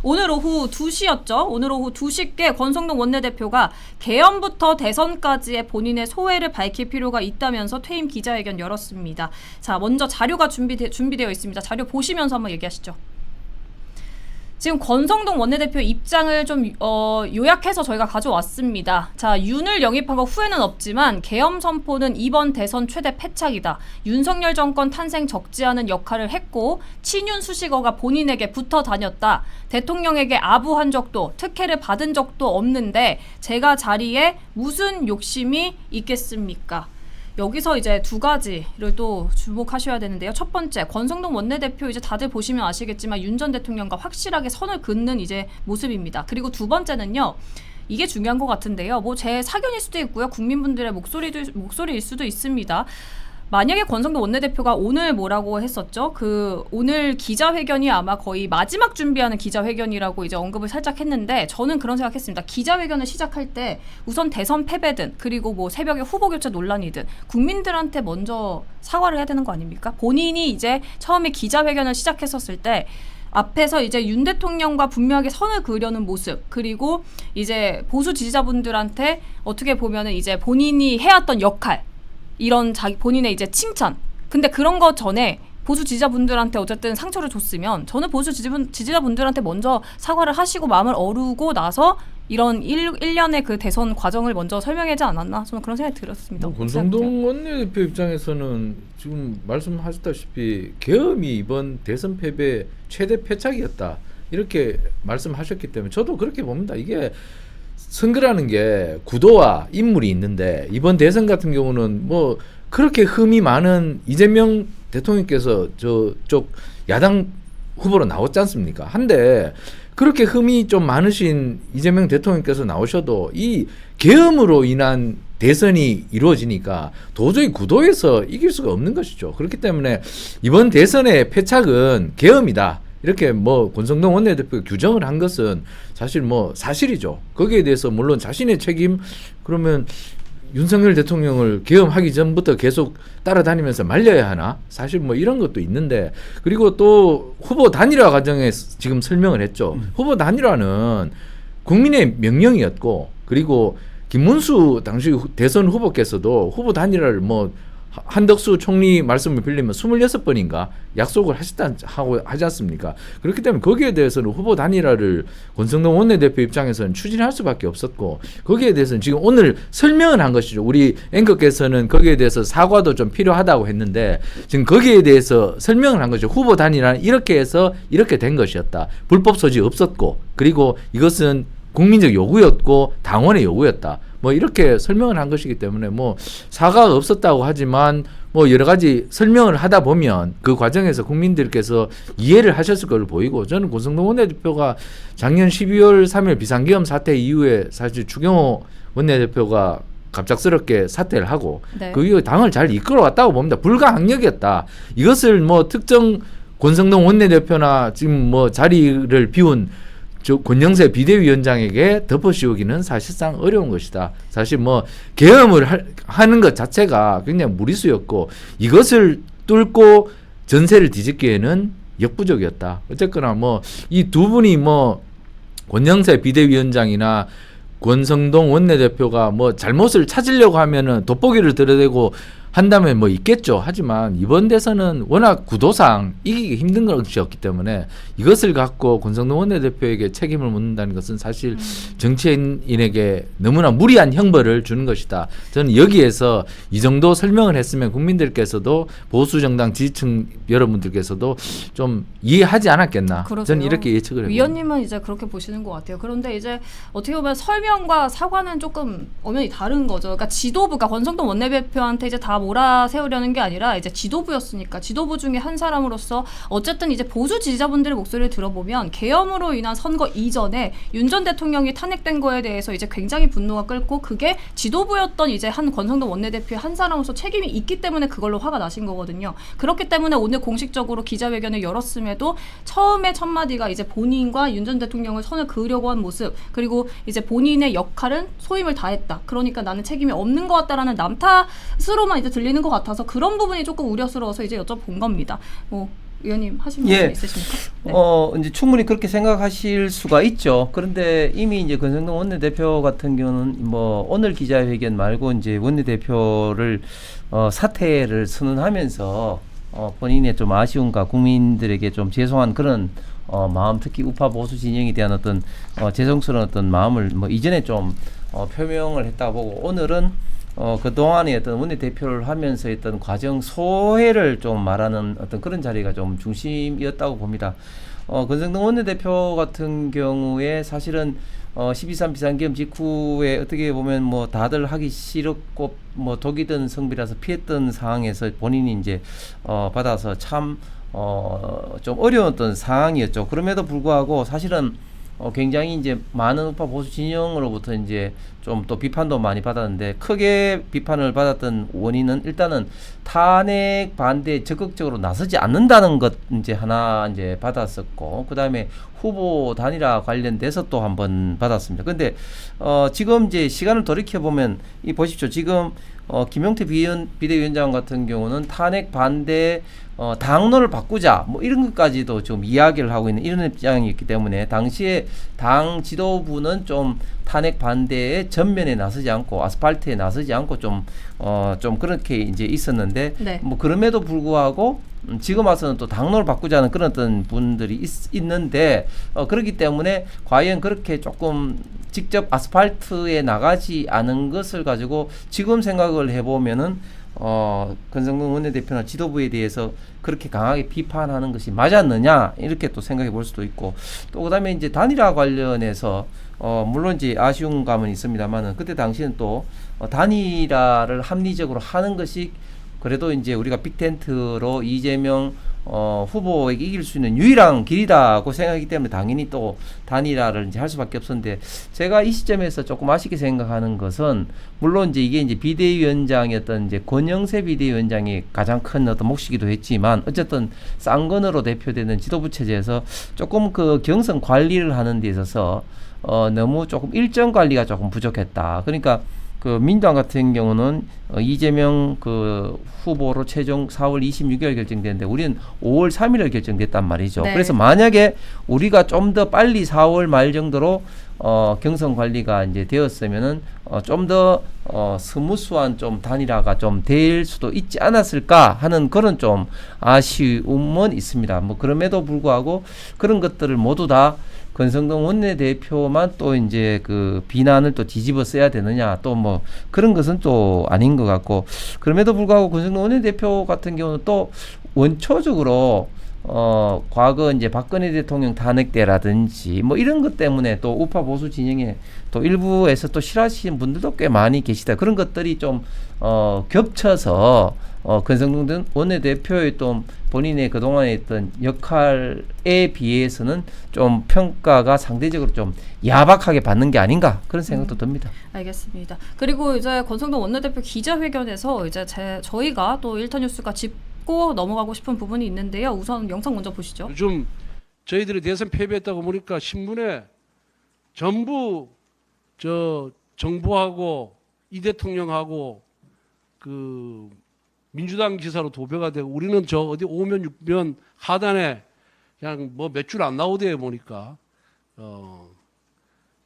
오늘 오후 2시였죠. 오늘 오후 2시께 권성동 원내대표가 개헌부터 대선까지의 본인의 소회를 밝힐 필요가 있다면서 퇴임 기자회견 열었습니다. 자, 먼저 자료가 준비되어 있습니다. 자료 보시면서 한번 얘기하시죠. 지금 권성동 원내대표 입장을 좀 요약해서 저희가 가져왔습니다. 자, 윤을 영입한 거 후회는 없지만 계엄 선포는 이번 대선 최대 패착이다. 윤석열 정권 탄생 적지 않은 역할을 했고 친윤 수식어가 본인에게 붙어 다녔다. 대통령에게 아부한 적도 특혜를 받은 적도 없는데 제가 자리에 무슨 욕심이 있겠습니까? 여기서 이제 두 가지를 또 주목하셔야 되는데요. 첫 번째, 권성동 원내대표 이제 다들 보시면 아시겠지만 윤 전 대통령과 확실하게 선을 긋는 이제 모습입니다. 그리고 두 번째는요. 이게 중요한 것 같은데요. 뭐 제 사견일 수도 있고요. 국민분들의 목소리일 수도 있습니다. 만약에 권성동 원내대표가 오늘 뭐라고 했었죠? 오늘 기자회견이 아마 거의 마지막 준비하는 기자회견이라고 이제 언급을 살짝 했는데 저는 그런 생각했습니다. 기자회견을 시작할 때 우선 대선 패배든 그리고 뭐 새벽에 후보 교체 논란이든 국민들한테 먼저 사과를 해야 되는 거 아닙니까? 본인이 이제 처음에 기자회견을 시작했었을 때 앞에서 이제 윤 대통령과 분명하게 선을 그으려는 모습, 그리고 이제 보수 지지자분들한테 어떻게 보면은 이제 본인이 해왔던 역할, 이런 본인의 이제 칭찬. 근데 그런 거 전에 보수 지지자분들한테 어쨌든 상처를 줬으면 저는 보수 지지자분들한테 먼저 사과를 하시고 마음을 어루고 나서 이런 일련의 그 대선 과정을 먼저 설명하지 않았나? 저는 그런 생각이 들었습니다. 권성동 원내대표 입장에서는 지금 말씀하셨다시피 계엄이 이번 대선 패배 최대 패착이었다. 이렇게 말씀하셨기 때문에 저도 그렇게 봅니다. 이게 선거라는 게 구도와 인물이 있는데 이번 대선 같은 경우는 뭐 그렇게 흠이 많은 이재명 대통령께서 저쪽 야당 후보로 나왔지 않습니까? 한데 그렇게 흠이 좀 많으신 이재명 대통령께서 나오셔도 이 계엄으로 인한 대선이 이루어지니까 도저히 구도에서 이길 수가 없는 것이죠. 그렇기 때문에 이번 대선의 패착은 계엄이다. 이렇게 뭐 권성동 원내대표가 규정을 한 것은 사실 뭐 사실이죠. 거기에 대해서 물론 자신의 책임, 그러면 윤석열 대통령을 계엄하기 전부터 계속 따라다니면서 말려야 하나? 사실 뭐 이런 것도 있는데, 그리고 또 후보 단일화 과정에 지금 설명을 했죠. 후보 단일화는 국민의 명령이었고, 그리고 김문수 당시 대선 후보께서도 후보 단일화를 뭐 한덕수 총리 말씀을 빌리면 26번인가 약속을 하지 않습니까? 그렇기 때문에 거기에 대해서는 후보 단일화를 권성동 원내대표 입장에서는 추진할 수밖에 없었고, 거기에 대해서는 지금 오늘 설명을 한 것이죠. 우리 앵커께서는 거기에 대해서 사과도 좀 필요하다고 했는데 지금 거기에 대해서 설명을 한 거죠. 후보 단일화는 이렇게 해서 이렇게 된 것이었다. 불법 소지 없었고, 그리고 이것은 국민적 요구였고 당원의 요구였다. 뭐 이렇게 설명을 한 것이기 때문에 뭐 사과가 없었다고 하지만 뭐 여러 가지 설명을 하다 보면 그 과정에서 국민들께서 이해를 하셨을 걸로 보이고, 저는 권성동 원내대표가 작년 12월 3일 비상계엄 사태 이후에 사실 추경호 원내대표가 갑작스럽게 사퇴를 하고 네. 그 이후에 당을 잘 이끌어왔다고 봅니다. 불가항력이었다. 이것을 뭐 특정 권성동 원내대표나 지금 뭐 자리를 비운 권영세 비대위원장에게 덮어씌우기는 사실상 어려운 것이다. 사실 뭐 계엄을 하는 것 자체가 굉장히 무리수였고 이것을 뚫고 전세를 뒤집기에는 역부족이었다. 어쨌거나 뭐 이 두 분이 뭐 권영세 비대위원장이나 권성동 원내대표가 뭐 잘못을 찾으려고 하면은 돋보기를 들여대고 한다면 뭐 있겠죠. 하지만 이번 대선은 워낙 구도상 이기기 힘든 것이었기 때문에 이것을 갖고 권성동 원내대표에게 책임을 묻는다는 것은 사실 정치인에게 너무나 무리한 형벌을 주는 것이다. 저는 여기에서 이 정도 설명을 했으면 국민들께서도 보수정당 지지층 여러분들께서도 좀 이해하지 않았겠나. 그러세요. 저는 이렇게 예측을 해요. 위원님은 이제 그렇게 보시는 것 같아요. 그런데 이제 어떻게 보면 설명과 사과는 조금 엄연히 다른 거죠. 그러니까 지도부가 권성동 원내대표한테 이제 다 몰아세우려는 게 아니라 이제 지도부였으니까 지도부 중에 한 사람으로서 어쨌든 이제 보수 지지자분들의 목소리를 들어보면 계엄으로 인한 선거 이전에 윤 전 대통령이 탄핵된 거에 대해서 이제 굉장히 분노가 끓고 그게 지도부였던 이제 한 권성동 원내대표의 한 사람으로서 책임이 있기 때문에 그걸로 화가 나신 거거든요. 그렇기 때문에 오늘 공식적으로 기자회견을 열었음에도 처음에 첫 마디가 이제 본인과 윤 전 대통령을 선을 그으려고 한 모습, 그리고 이제 본인의 역할은 소임을 다했다. 그러니까 나는 책임이 없는 것 같다라는 남탓으로만 이제 들리는 것 같아서 그런 부분이 조금 우려스러워서 이제 여쭤본 겁니다. 의원님 하신 말씀 있으십니까? 네. 이제 충분히 그렇게 생각하실 수가 있죠. 그런데 이미 이제 권성동 원내대표 같은 경우는 뭐 오늘 기자회견 말고 이제 원내대표를 사퇴를 선언하면서 본인의 좀 아쉬움과 국민들에게 좀 죄송한 그런 마음, 특히 우파 보수 진영에 대한 어떤 죄송스러운 어떤 마음을 뭐 이전에 좀 표명을 했다고 보고, 오늘은 그동안에 어떤 원내대표를 하면서 했던 과정 소회를 좀 말하는 어떤 그런 자리가 좀 중심이었다고 봅니다. 권성동 원내대표 같은 경우에 사실은 12.3 비상계엄 직후에 어떻게 보면 뭐 다들 하기 싫었고 뭐 독이 든 성비라서 피했던 상황에서 본인이 이제 받아서 참 좀 어려웠던 상황이었죠. 그럼에도 불구하고 사실은 굉장히 이제 많은 우파 보수 진영으로부터 이제 좀 또 비판도 많이 받았는데, 크게 비판을 받았던 원인은 일단은 탄핵 반대에 적극적으로 나서지 않는다는 것 이제 하나 이제 받았었고, 그 다음에 후보 단일화 관련돼서 또 한번 받았습니다. 근데 지금 이제 시간을 돌이켜 보면 이 보십시오. 지금 김용태 비대위원장 같은 경우는 탄핵 반대 당론을 바꾸자 뭐 이런 것까지도 좀 이야기를 하고 있는 이런 입장이었기 때문에, 당시에 당 지도부는 좀 탄핵 반대에 전면에 나서지 않고 아스팔트에 나서지 않고 좀 그렇게 이제 있었는데, 네. 뭐 그럼에도 불구하고 지금 와서는 또 당론을 바꾸자는 그런 어떤 분들이 있는데, 그렇기 때문에 과연 그렇게 조금 직접 아스팔트에 나가지 않은 것을 가지고 지금 생각을 해보면은 권성동 원내대표나 지도부에 대해서 그렇게 강하게 비판하는 것이 맞았느냐, 이렇게 또 생각해 볼 수도 있고, 또 그다음에 이제 단일화 관련해서 물론 이제 아쉬운 감은 있습니다만은, 그때 당시는 또 단일화를 합리적으로 하는 것이 그래도 이제 우리가 빅텐트로 이재명 후보에게 이길 수 있는 유일한 길이다고 생각하기 때문에 당연히 또 단일화를 이제 할 수밖에 없었는데, 제가 이 시점에서 조금 아쉽게 생각하는 것은, 물론 이제 이게 이제 비대위원장이었던 이제 권영세 비대위원장이 가장 큰 어떤 몫이기도 했지만, 어쨌든 쌍건으로 대표되는 지도부 체제에서 조금 그 경선 관리를 하는 데 있어서 너무 조금 일정 관리가 조금 부족했다. 그러니까 그 민주당 같은 경우는 이재명 그 후보로 최종 4월 26일 결정됐는데 우리는 5월 3일에 결정됐단 말이죠. 네. 그래서 만약에 우리가 좀 더 빨리 4월 말 정도로 경선 관리가 이제 되었으면은 좀 더 스무스한 좀 단일화가 좀 될 수도 있지 않았을까 하는 그런 좀 아쉬움은 있습니다. 뭐 그럼에도 불구하고 그런 것들을 모두 다 권성동 원내대표만 또 이제 그 비난을 또 뒤집어 써야 되느냐, 또 뭐 그런 것은 또 아닌 것 같고, 그럼에도 불구하고 권성동 원내대표 같은 경우는 또 원초적으로 과거 이제 박근혜 대통령 탄핵 때라든지 뭐 이런 것 때문에 또 우파 보수 진영에 또 일부에서 또 싫어하시는 분들도 꽤 많이 계시다. 그런 것들이 좀 겹쳐서 권성동 원내대표의 또 본인의 그동안에 있던 역할에 비해서는 좀 평가가 상대적으로 좀 야박하게 받는 게 아닌가, 그런 생각도 듭니다. 알겠습니다. 그리고 이제 권성동 원내대표 기자회견에서 이제 저희가 또 일터뉴스가 짚고 넘어가고 싶은 부분이 있는데요. 우선 영상 먼저 보시죠. 요즘 저희들이 대선 패배했다고 보니까 신문에 전부 저 정부하고 이 대통령하고 그 민주당 기사로 도배가 되고, 우리는 저 어디 5면 6면 하단에 그냥 뭐 몇 줄 안 나오대요 보니까.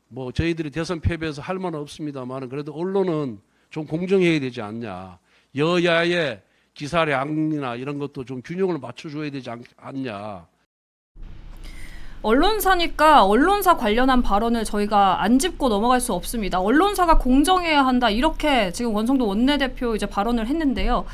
뭐 저희들이 대선 패배해서 할 말은 없습니다만, 그래도 언론은 좀 공정해야 되지 않냐, 여야의 기사량이나 이런 것도 좀 균형을 맞춰줘야 되지 않냐. 언론사니까 언론사 관련한 발언을 저희가 안 짚고 넘어갈 수 없습니다. 언론사가 공정해야 한다, 이렇게 지금 권성동 원내대표 이제 발언을 했는데요.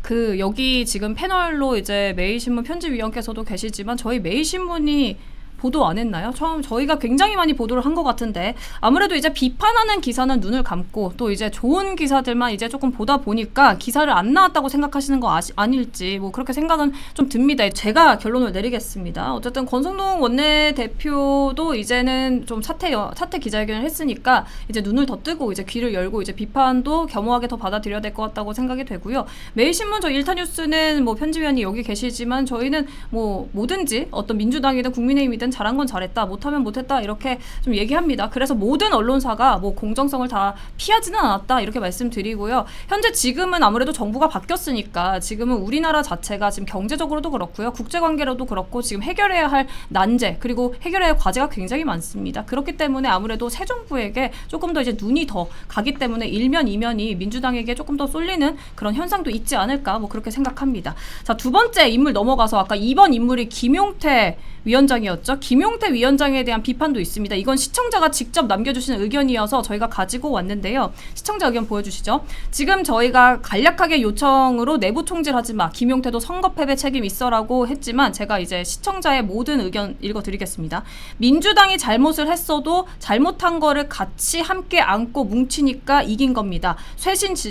그 여기 지금 패널로 이제 매일신문 편집위원께서도 계시지만 저희 매일신문이 보도 안 했나요? 저희가 굉장히 많이 보도를 한 것 같은데, 아무래도 이제 비판하는 기사는 눈을 감고 또 이제 좋은 기사들만 이제 조금 보다 보니까 기사를 안 나왔다고 생각하시는 거 아닐지 뭐 그렇게 생각은 좀 듭니다. 제가 결론을 내리겠습니다. 어쨌든 권성동 원내대표도 이제는 좀 사퇴 기자회견을 했으니까 이제 눈을 더 뜨고 이제 귀를 열고 이제 비판도 겸허하게 더 받아들여야 될 것 같다고 생각이 되고요. 매일신문 저 일타뉴스는 뭐 편집위원이 여기 계시지만 저희는 뭐 뭐든지 어떤 민주당이든 국민의힘이든 잘한 건 잘했다, 못하면 못했다 이렇게 좀 얘기합니다. 그래서 모든 언론사가 뭐 공정성을 다 피하지는 않았다 이렇게 말씀드리고요. 현재 지금은 아무래도 정부가 바뀌었으니까 지금은 우리나라 자체가 지금 경제적으로도 그렇고요, 국제관계로도 그렇고 지금 해결해야 할 난제 그리고 해결해야 할 과제가 굉장히 많습니다. 그렇기 때문에 아무래도 새 정부에게 조금 더 이제 눈이 더 가기 때문에 일면 이면이 민주당에게 조금 더 쏠리는 그런 현상도 있지 않을까 뭐 그렇게 생각합니다. 자, 두 번째 인물 넘어가서 아까 2번 인물이 김용태 위원장이었죠. 김용태 위원장에 대한 비판도 있습니다. 이건 시청자가 직접 남겨주신 의견이어서 저희가 가지고 왔는데요. 시청자 의견 보여주시죠. 지금 저희가 간략하게 요청으로 내부 총질하지 마, 김용태도 선거 패배 책임 있어라고 했지만 제가 이제 시청자의 모든 의견 읽어드리겠습니다. 민주당이 잘못을 했어도 잘못한 거를 같이 함께 안고 뭉치니까 이긴 겁니다.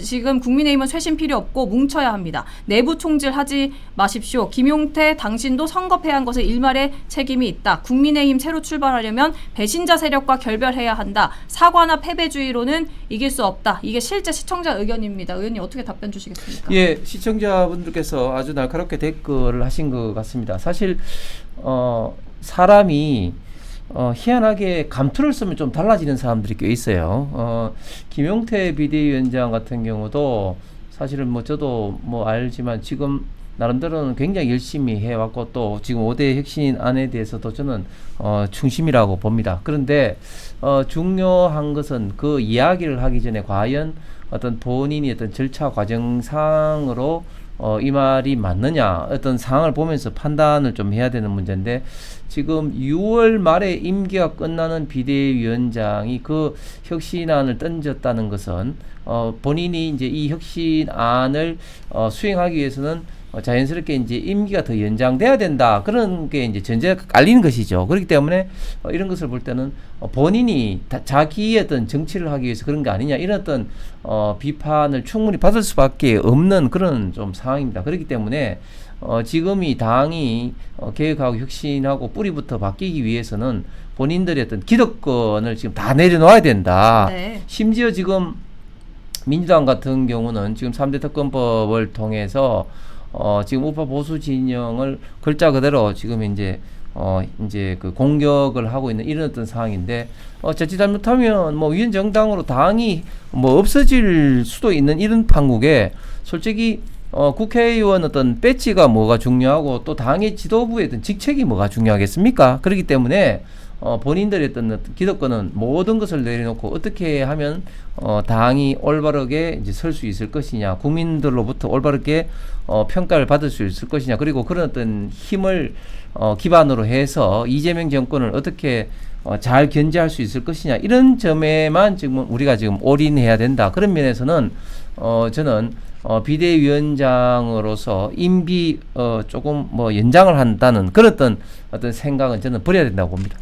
지금 국민의힘은 쇄신 필요 없고 뭉쳐야 합니다. 내부 총질하지 마십시오. 김용태 당신도 선거 패한 것에 일말의 책임이 있다. 국민의힘 새로 출발하려면 배신자 세력과 결별해야 한다. 사과나 패배주의로는 이길 수 없다. 이게 실제 시청자 의견입니다. 의원님 어떻게 답변 주시겠습니까? 예, 시청자분들께서 아주 날카롭게 댓글을 하신 것 같습니다. 사실 사람이 희한하게 감투를 쓰면 좀 달라지는 사람들이 꽤 있어요. 김용태 비대위원장 같은 경우도 사실은 뭐 저도 뭐 알지만 지금 나름대로는 굉장히 열심히 해왔고 또 지금 5대 혁신안에 대해서도 저는 충심이라고 봅니다. 그런데 중요한 것은 그 이야기를 하기 전에 과연 어떤 본인이 어떤 절차 과정상으로 이 말이 맞느냐 어떤 상황을 보면서 판단을 좀 해야 되는 문제인데 지금 6월 말에 임기가 끝나는 비대위원장이 그 혁신안을 던졌다는 것은 본인이 이제 이 혁신안을 수행하기 위해서는 자연스럽게 이제 임기가 더 연장돼야 된다. 그런 게 이제 전제가 깔리는 것이죠. 그렇기 때문에 이런 것을 볼 때는 본인이 자기의 어떤 정치를 하기 위해서 그런 게 아니냐 이런 어떤 비판을 충분히 받을 수밖에 없는 그런 좀 상황입니다. 그렇기 때문에 지금 이 당이 개혁하고 혁신하고 뿌리부터 바뀌기 위해서는 본인들의 어떤 기득권을 지금 다 내려놓아야 된다. 네. 심지어 지금 민주당 같은 경우는 지금 3대 특검법을 통해서 지금 우파 보수 진영을 글자 그대로 지금 이제 그 공격을 하고 있는 이런 어떤 상황인데 자칫 잘못하면 뭐 위원정당으로 당이 뭐 없어질 수도 있는 이런 판국에 솔직히 국회의원 어떤 배지가 뭐가 중요하고 또 당의 지도부의 어떤 직책이 뭐가 중요하겠습니까? 그렇기 때문에 본인들의 어떤 기득권은 모든 것을 내려놓고 어떻게 하면 당이 올바르게 이제 설 수 있을 것이냐, 국민들로부터 올바르게 평가를 받을 수 있을 것이냐, 그리고 그런 어떤 힘을 기반으로 해서 이재명 정권을 어떻게 잘 견제할 수 있을 것이냐 이런 점에만 지금 우리가 지금 올인해야 된다. 그런 면에서는 저는 비대위원장으로서 임기 조금 뭐 연장을 한다는 그런 어떤 생각은 저는 버려야 된다고 봅니다.